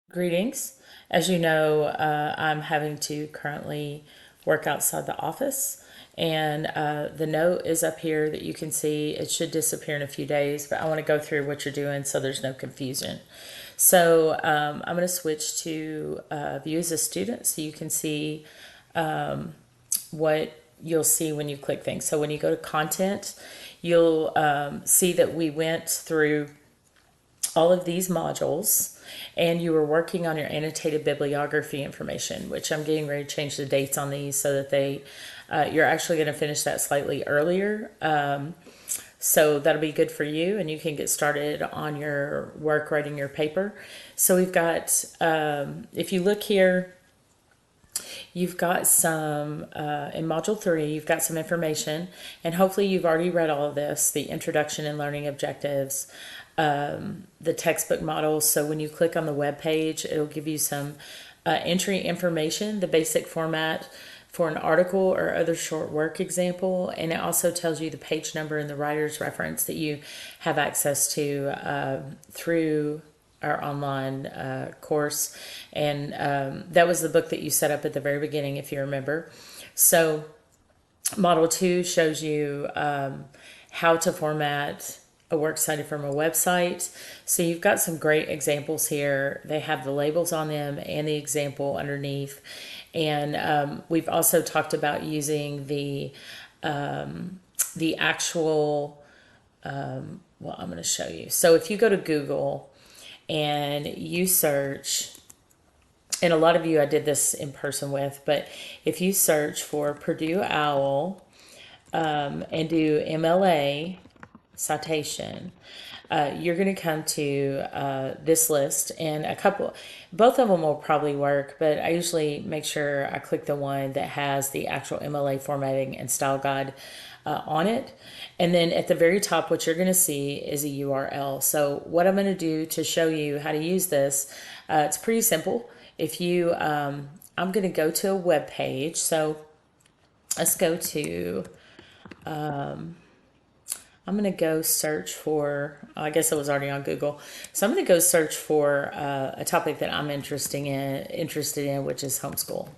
Greetings. As you know, I'm having to currently work outside the office, and the note is up here that you can see. It should disappear in a few days, but I want to go through what you're doing so there's no confusion. So I'm going to switch to view as a student so you can see what you'll see when you click things. So when you go to content, you'll see that we went through all of these modules and you were working on your annotated bibliography information, which I'm getting ready to change the dates on these so that you're actually going to finish that slightly earlier. So that'll be good for you, and you can get started on your work writing your paper. So we've got, if you look here, you've got some, in Module 3, you've got some information, and hopefully you've already read all of this, the introduction and learning objectives, the textbook models. So when you click on the web page, it'll give you some entry information, the basic format for an article or other short work example, and it also tells you the page number and the writer's reference that you have access to through our online course. And that was the book that you set up at the very beginning, if you remember. So Model 2 shows you how to format a works cited from a website. So you've got some great examples here. They have the labels on them and the example underneath. And we've also talked about using the actual, well, I'm going to show you. So if you go to Google and you search, and a lot of you I did this in person with, but if you search for Purdue OWL and do MLA citation, you're going to come to this list, and both of them will probably work, but I usually make sure I click the one that has the actual MLA formatting and style guide on it. And then at the very top, what you're going to see is a URL. So what I'm going to do to show you how to use this, it's pretty simple. If you, I'm going to go to a web page. So let's go to, I'm going to go search for, I guess it was already on Google. So I'm going to go search for a topic that I'm interested in, which is homeschool.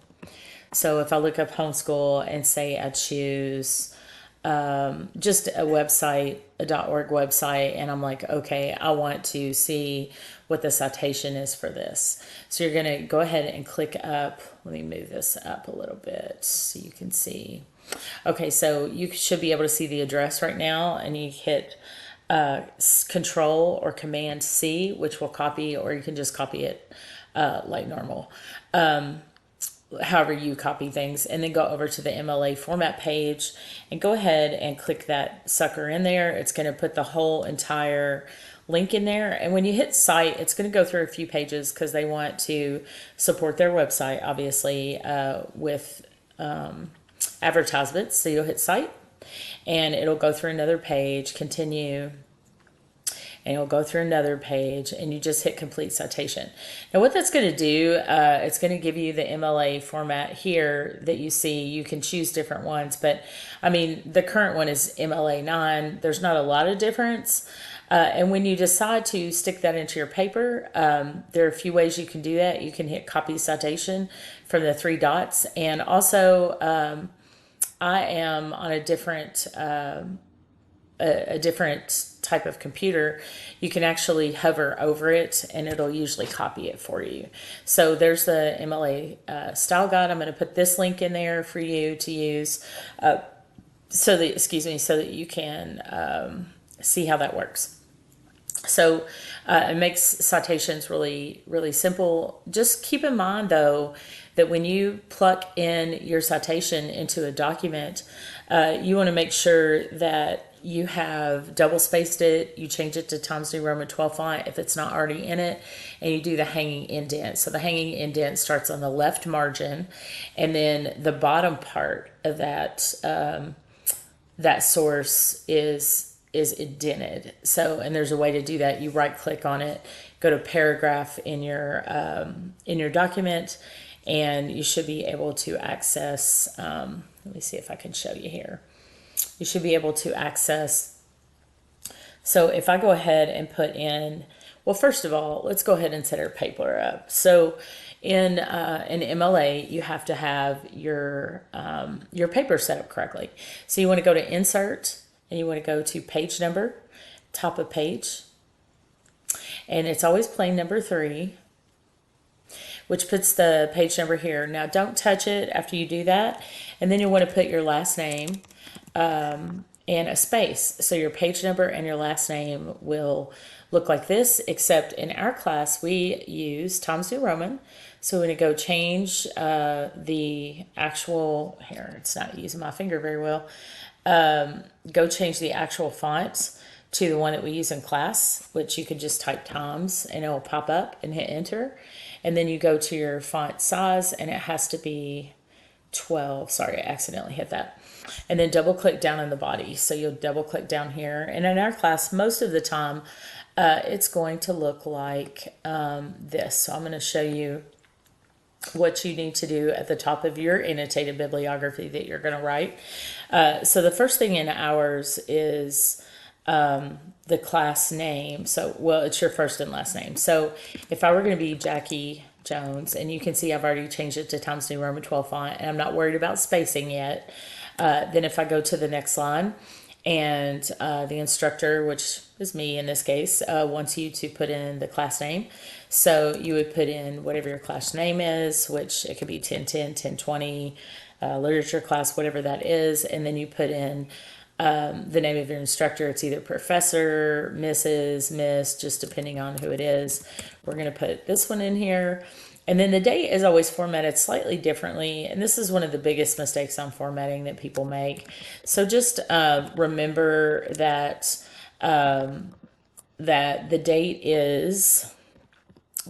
So if I look up homeschool and say I choose just a website, a .org website, and I'm like, okay, I want to see what the citation is for this. So you're going to go ahead and click up. Let me move this up a little bit so you can see. Okay, so you should be able to see the address right now, and you hit Control or Command C, which will copy, or you can just copy it like normal. However you copy things, and then go over to the MLA format page and go ahead and click that sucker in there. It's going to put the whole entire link in there, and when you hit cite, it's going to go through a few pages because they want to support their website, obviously, with advertisements. So you'll hit cite, and it'll go through another page, continue, and you'll go through another page, and you just hit complete citation. Now what that's going to do, it's going to give you the MLA format here that you see. You can choose different ones, but I mean, the current one is MLA 9. There's not a lot of difference. And when you decide to stick that into your paper, there are a few ways you can do that. You can hit copy citation from the 3 dots. And also, I am on a different type of computer. You can actually hover over it, and it'll usually copy it for you. So there's the MLA style guide. I'm going to put this link in there for you to use, so that you can see how that works. So it makes citations really, really simple. Just keep in mind, though, that when you pluck in your citation into a document, you want to make sure that you have double spaced it, you change it to Times New Roman 12 font if it's not already in it, and you do the hanging indent. So the hanging indent starts on the left margin, and then the bottom part of that that source is indented. So, and there's a way to do that. You right click on it, go to paragraph in your document, and you should be able to access, let me see if I can show you here. You should be able to access, so if I go ahead and put in Well, first of all, let's go ahead and set our paper up. So in an MLA, you have to have your paper set up correctly. So you want to go to Insert, and you want to go to Page Number, top of page, and it's always plain number 3, which puts the page number here. Now, don't touch it after you do that, and then you want to put your last name and a space. So your page number and your last name will look like this, except in our class, we use Times New Roman. So we're going to go change the actual, here, it's not using my finger very well. Go change the actual font to the one that we use in class, which you can just type Times and it will pop up and hit enter. And then you go to your font size and it has to be 12. Sorry, I accidentally hit that. And then double click down in the body. So you'll double click down here. And in our class, most of the time, it's going to look like this. So I'm going to show you what you need to do at the top of your annotated bibliography that you're going to write. So the first thing in ours is the class name. So, well, it's your first and last name. So if I were going to be Jackie Jones, and you can see I've already changed it to Times New Roman 12 font, and I'm not worried about spacing yet. Then if I go to the next line, and the instructor, which is me in this case, wants you to put in the class name. So you would put in whatever your class name is, which it could be 1010, 1020, literature class, whatever that is. And then you put in the name of your instructor. It's either professor, Mrs., Miss, just depending on who it is. We're going to put this one in here. And then the date is always formatted slightly differently. And this is one of the biggest mistakes on formatting that people make. So just remember that, that the date is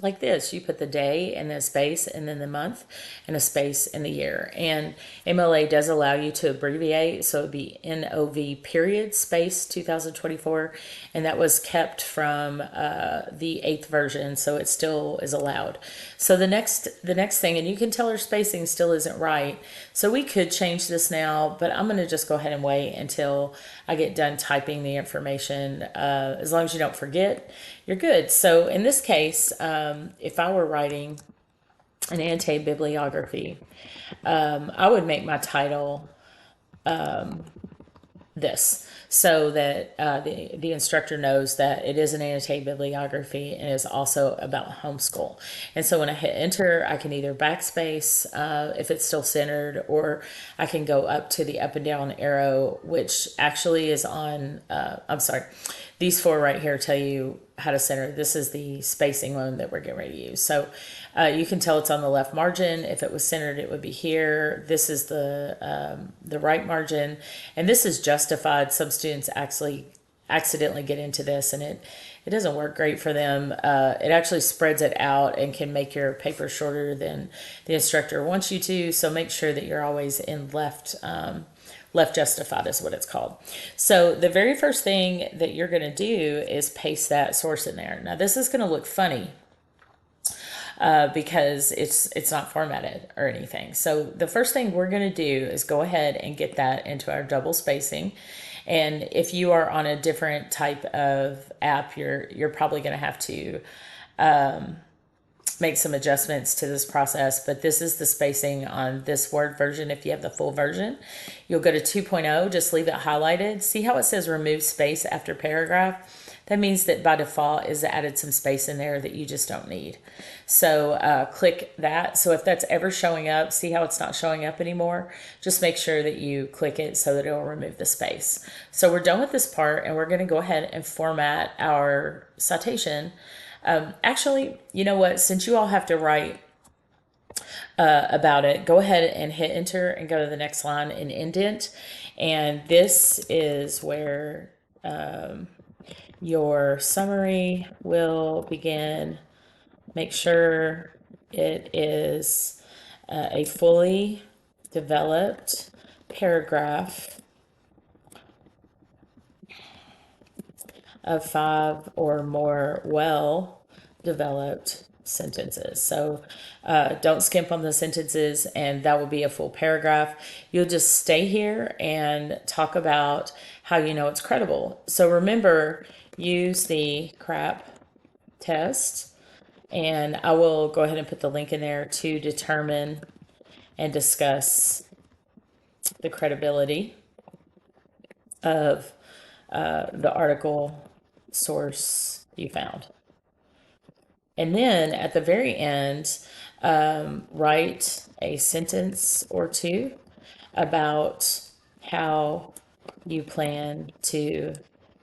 like this. You put the day and then a space and then the month and a space in the year. And MLA does allow you to abbreviate. So it would be NOV period space 2024. And that was kept from the 8th version. So it still is allowed. So the next thing, and you can tell our spacing still isn't right. So we could change this now, but I'm going to just go ahead and wait until I get done typing the information. As long as you don't forget, you're good. So in this case, if I were writing an annotated bibliography, I would make my title this, so that the instructor knows that it is an annotated bibliography and is also about homeschool. And so when I hit enter, I can either backspace if it's still centered, or I can go up to the up and down arrow, which actually is on, I'm sorry, these 4 right here tell you how to center. This is the spacing one that we're getting ready to use. So you can tell it's on the left margin. If it was centered, it would be here. This is the right margin, and this is justified. Some students actually accidentally get into this, and it doesn't work great for them. It actually spreads it out and can make your paper shorter than the instructor wants you to. So make sure that you're always in left justified is what it's called. So the very first thing that you're going to do is paste that source in there. Now this is going to look funny because it's not formatted or anything. So the first thing we're going to do is go ahead and get that into our double spacing. And if you are on a different type of app, you're probably going to have to make some adjustments to this process, but this is the spacing on this Word version. If you have the full version, you'll go to 2.0, just leave it highlighted. See how it says remove space after paragraph? That means that by default is added some space in there that you just don't need. So click that. So if that's ever showing up, see how it's not showing up anymore? Just make sure that you click it so that it will remove the space. So we're done with this part, and we're going to go ahead and format our citation. Actually, you know what? Since you all have to write about it, go ahead and hit enter and go to the next line and indent. And this is where your summary will begin. Make sure it is a fully developed paragraph of 5 or more well-developed sentences. So don't skimp on the sentences, and that will be a full paragraph. You'll just stay here and talk about how you know it's credible. So remember, use the crap test. And I will go ahead and put the link in there to determine and discuss the credibility of the article source you found. And then at the very end, write a sentence or two about how you plan to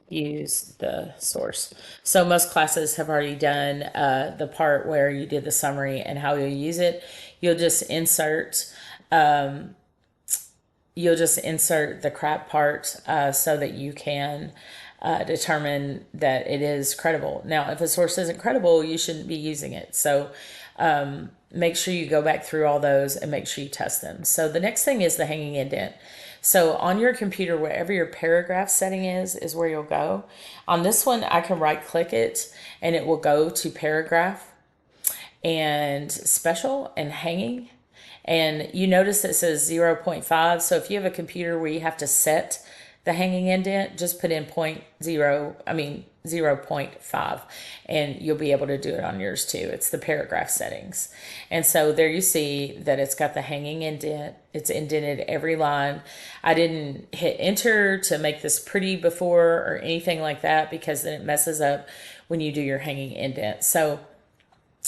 use the source. So most classes have already done the part where you did the summary and how you'll use it. You'll just insert the crap part so that you can determine that it is credible. Now, if a source isn't credible, you shouldn't be using it. So make sure you go back through all those and make sure you test them. So the next thing is the hanging indent. So on your computer, wherever your paragraph setting is where you'll go. On this one, I can right click it and it will go to paragraph and special and hanging. And you notice it says 0.5. So if you have a computer where you have to set the hanging indent, just put in 0.5, and you'll be able to do it on yours too. It's the paragraph settings. And so there you see that it's got the hanging indent. It's indented every line. I didn't hit enter to make this pretty before or anything like that, because then it messes up when you do your hanging indent. So,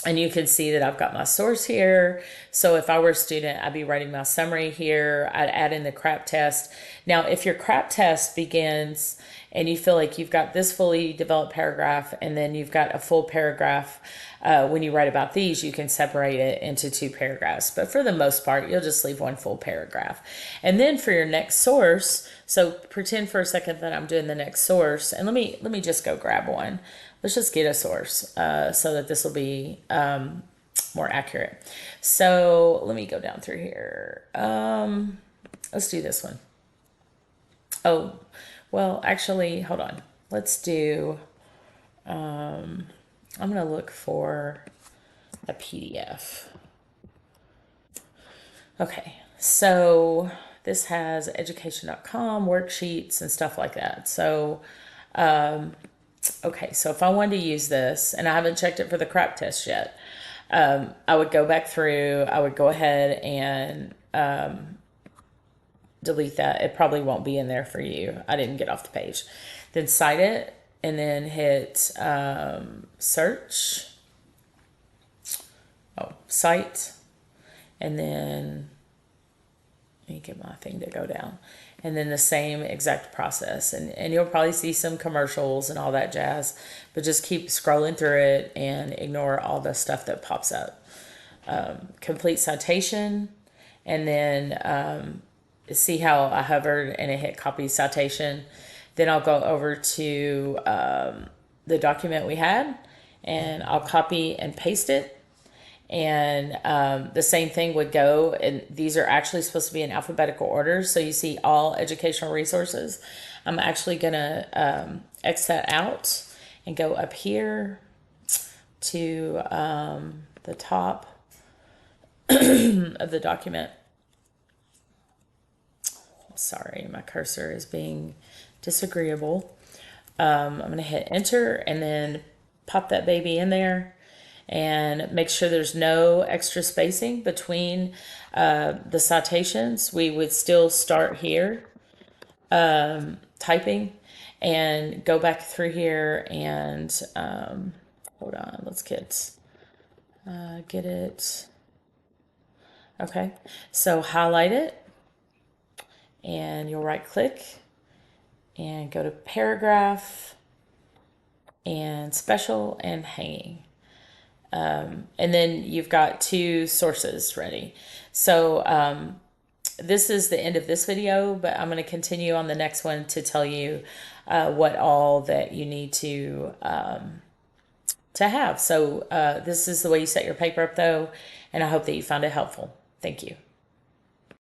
and you can see that I've got my source here. So if I were a student, I'd be writing my summary here. I'd add in the crap test. Now, if your crap test begins and you feel like you've got this fully developed paragraph and then you've got a full paragraph, when you write about these, you can separate it into two paragraphs. But for the most part, you'll just leave one full paragraph. And then for your next source, so pretend for a second that I'm doing the next source. And let me just go grab one. Let's just get a source so that this will be more accurate. So let me go down through here. Let's do this one. Oh, well, actually, hold on. Let's do, I'm going to look for a PDF. Okay, so this has education.com, worksheets, and stuff like that. So, okay, so if I wanted to use this, and I haven't checked it for the crap test yet, I would go back through, I would go ahead and delete that. It probably won't be in there for you. I didn't get off the page. Then cite it, and then hit search. Oh, cite. And then let me get my thing to go down. And then the same exact process. And you'll probably see some commercials and all that jazz, but just keep scrolling through it and ignore all the stuff that pops up. Complete citation, and then see how I hovered and it hit copy citation. Then I'll go over to the document we had, and I'll copy and paste it. And the same thing would go, and these are actually supposed to be in alphabetical order. So you see all educational resources. I'm actually going to X that out and go up here to the top of the document. Sorry, my cursor is being disagreeable. I'm going to hit enter and then pop that baby in there. And make sure there's no extra spacing between the citations. We would still start here typing and go back through here and hold on, let's get it. Okay, so highlight it and you'll right click and go to paragraph and special and hanging. And then you've got two sources ready. So this is the end of this video, but I'm going to continue on the next one to tell you what all that you need to have. So this is the way you set your paper up, though, and I hope that you found it helpful. Thank you.